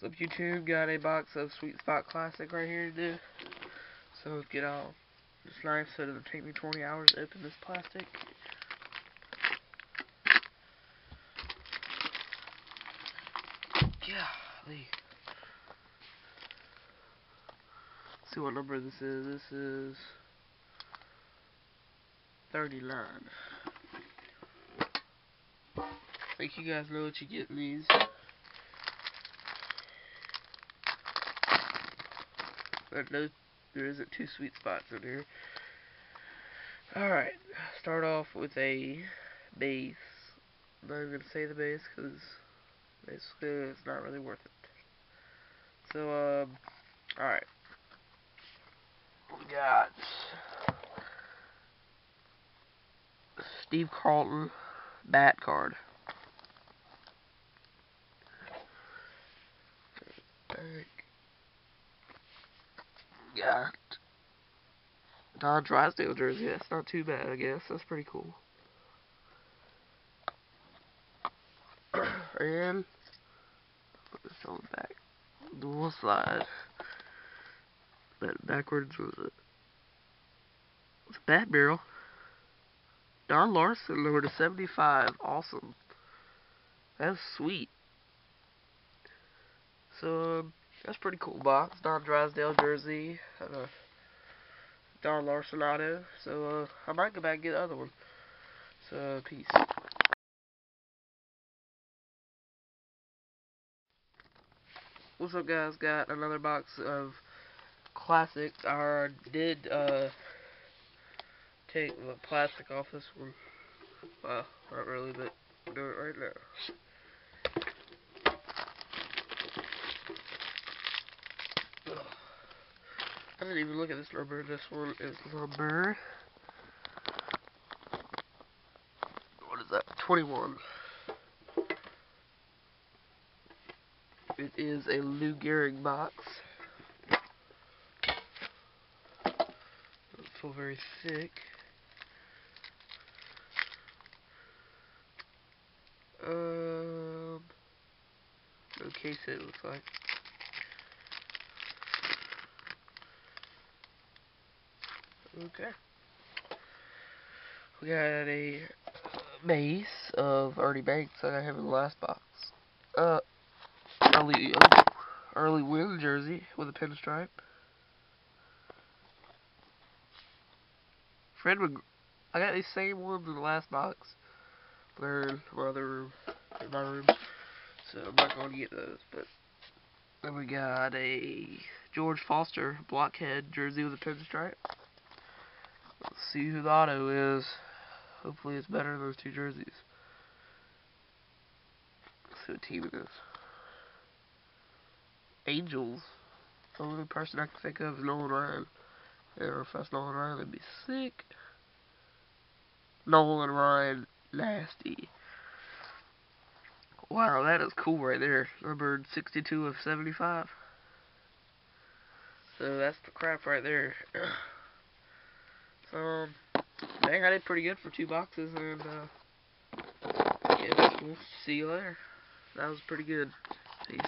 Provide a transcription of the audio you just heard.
So YouTube got a box of Sweet Spot Classic right here to do. So let's get all this nice so it'll take me 20 hours to open this plastic. Golly. See what number this is. This is 39. I think you guys know what you get in these. But no, there isn't 2 sweet spots in here. Alright, start off with a base. I'm not even going to say the base because basically it's not really worth it. So, alright. We got Steve Carlton bat card. Got Don Drysdale jersey. That's not too bad, I guess. That's pretty cool. And put this on the back. Dual slide. That backwards was it? It's a bat barrel. Don Larson lowered to 75. Awesome. That's sweet. So, that's pretty cool box. Don Drysdale jersey. Don Larson auto. So, I might go back and get the other one. So, peace. What's up, guys? Got another box of classics. I did take the plastic off this one. Well, not really, but I'll do it right now. I didn't even look at this number. This one is number, what is that? 21. It is a Lou Gehrig box. Doesn't feel very thick. No case it looks like. Okay. We got a base of Ernie Banks that I have in the last box. Early win jersey with a pinstripe. I got these same ones in the last box. They're in my other room, in my room, so I'm not going to get those. But then we got a George Foster blockhead jersey with a pinstripe. Let's see who the auto is. Hopefully it's better than those 2 jerseys. Let's see what team it is. Angels. The only person I can think of is Nolan Ryan. Yeah, if that's Nolan Ryan, that'd be sick. Nolan Ryan, nasty. Wow, that is cool right there. Numbered 62 of 75. So that's the crap right there. So, dang, I did pretty good for 2 boxes, and yeah, we'll see you later. That was pretty good. Peace.